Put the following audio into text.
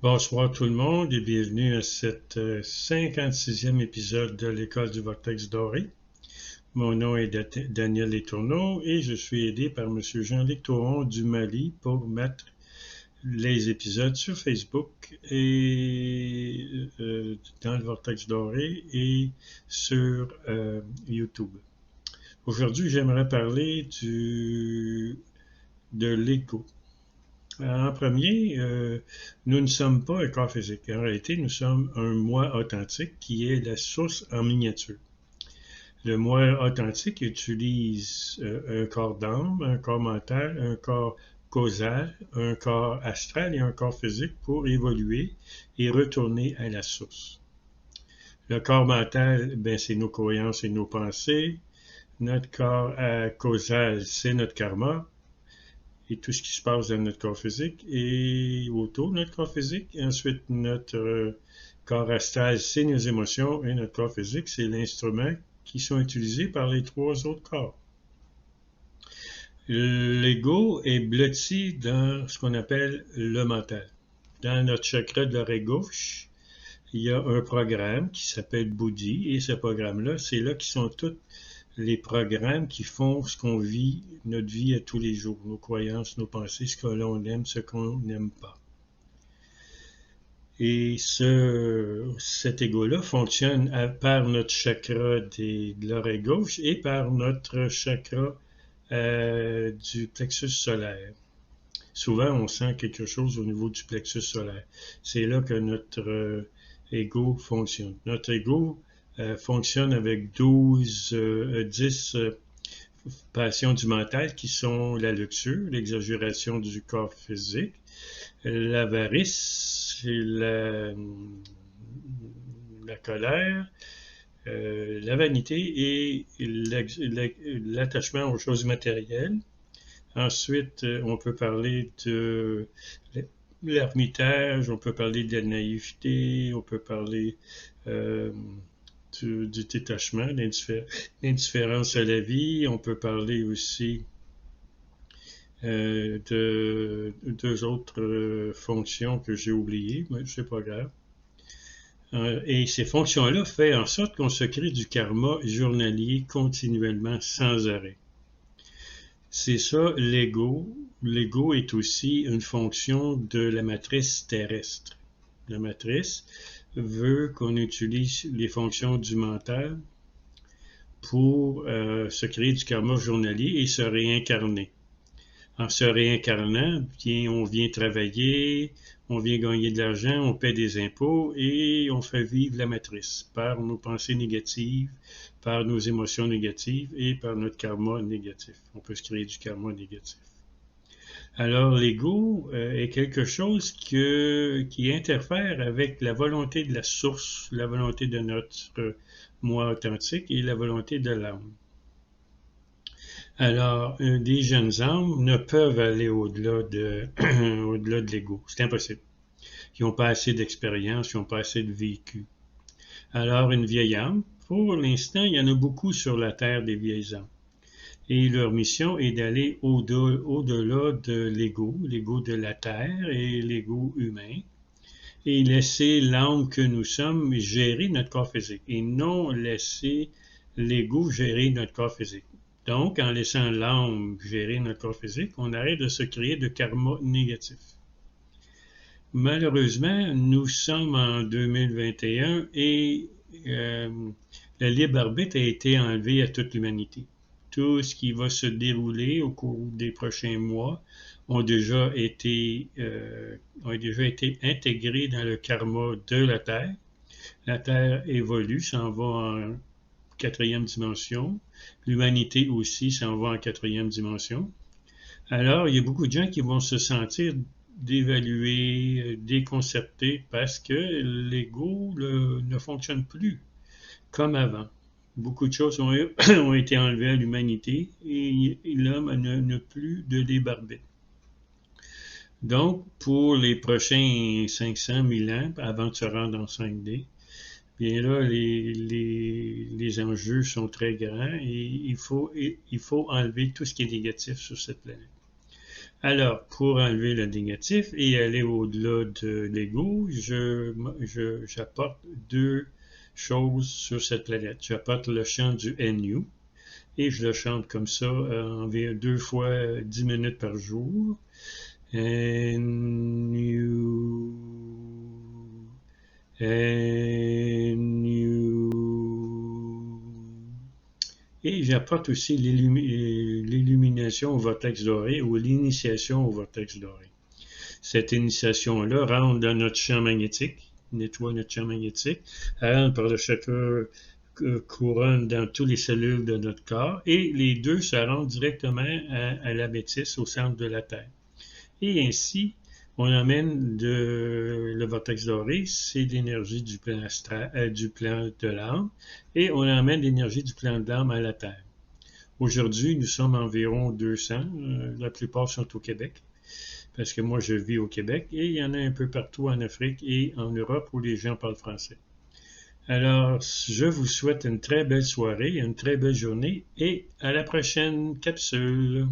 Bonsoir tout le monde et bienvenue à cette 56e épisode de l'École du Vortex Doré. Mon nom est Daniel Letourneau et je suis aidé par M. Jean-Luc Touron du Mali pour mettre les épisodes sur Facebook et dans le Vortex Doré et sur YouTube. Aujourd'hui, j'aimerais parler de l'ego. En premier, nous ne sommes pas un corps physique. En réalité, nous sommes un moi authentique qui est la source en miniature. Le moi authentique utilise un corps d'âme, un corps mental, un corps causal, un corps astral et un corps physique pour évoluer et retourner à la source. Le corps mental, c'est nos croyances et nos pensées. Notre corps causal, c'est notre karma et tout ce qui se passe dans notre corps physique et autour de notre corps physique. Et ensuite, notre corps astral, c'est nos émotions et notre corps physique, c'est l'instrument qui sont utilisés par les trois autres corps. L'ego est blotti dans ce qu'on appelle le mental. Dans notre chakra de l'oreille gauche, il y a un programme qui s'appelle Buddhi et ce programme-là, c'est là qui sont tous les programmes qui font ce qu'on vit, notre vie à tous les jours, nos croyances, nos pensées, ce que l'on aime, ce qu'on n'aime pas. Et cet ego-là fonctionne par notre chakra de l'oreille gauche et par notre chakra du plexus solaire. Souvent, on sent quelque chose au niveau du plexus solaire. C'est là que notre ego fonctionne. Notre ego fonctionne avec 10 passions du mental qui sont la luxure, l'exagération du corps physique, l'avarice, la colère, la vanité et l'attachement aux choses matérielles. Ensuite, on peut parler de l'ermitage, on peut parler de la naïveté, on peut parler du détachement, l'indifférence à la vie. On peut parler aussi de deux autres fonctions que j'ai oubliées, mais c'est pas grave. Et ces fonctions-là font en sorte qu'on se crée du karma journalier continuellement, sans arrêt. C'est ça l'ego. L'ego est aussi une fonction de la matrice terrestre. La matrice veut qu'on utilise les fonctions du mental pour se créer du karma journalier et se réincarner. En se réincarnant, on vient travailler, on vient gagner de l'argent, on paie des impôts et on fait vivre la matrice par nos pensées négatives, par nos émotions négatives et par notre karma négatif. On peut se créer du karma négatif. Alors, l'ego est quelque chose qui interfère avec la volonté de la source, la volonté de notre moi authentique et la volonté de l'âme. Alors, des jeunes âmes ne peuvent aller au-delà de l'ego. C'est impossible. Ils n'ont pas assez d'expérience, ils n'ont pas assez de vécu. Alors, une vieille âme, pour l'instant, il y en a beaucoup sur la Terre des vieilles âmes. Et leur mission est d'aller au-delà de l'ego de la Terre et l'ego humain, et laisser l'âme que nous sommes gérer notre corps physique, et non laisser l'ego gérer notre corps physique. Donc, en laissant l'âme gérer notre corps physique, on arrête de se créer de karma négatif. Malheureusement, nous sommes en 2021 et le libre arbitre a été enlevé à toute l'humanité. Tout ce qui va se dérouler au cours des prochains mois ont déjà été intégrés dans le karma de la Terre. La Terre évolue, s'en va en 4e dimension. L'humanité aussi s'en va en 4e dimension. Alors, il y a beaucoup de gens qui vont se sentir dévalués, déconcertés parce que l'ego ne fonctionne plus comme avant. Beaucoup de choses ont été enlevées à l'humanité et l'homme n'a plus de libre arbitre. Donc, pour les prochains 500 000 ans, avant de se rendre en 5D, bien là, les enjeux sont très grands et il faut enlever tout ce qui est négatif sur cette planète. Alors, pour enlever le négatif et aller au-delà de l'ego, j'apporte deux choses sur cette planète. J'apporte le chant du NU et je le chante comme ça environ 2 fois 10 minutes par jour. NU, NU. Et j'apporte aussi l'illumination au vortex doré ou l'initiation au vortex doré. Cette initiation-là rentre dans notre champ magnétique, nettoie notre champ magnétique, elle rentre par le chakra couronne dans toutes les cellules de notre corps et les deux se rendent directement à la métisse au centre de la Terre. Et ainsi, on amène le vortex doré, c'est l'énergie du plan de l'âme, et on amène l'énergie du plan de l'âme à la Terre. Aujourd'hui, nous sommes environ 200, la plupart sont au Québec, parce que moi je vis au Québec, et il y en a un peu partout en Afrique et en Europe où les gens parlent français. Alors, je vous souhaite une très belle soirée, une très belle journée, et à la prochaine capsule.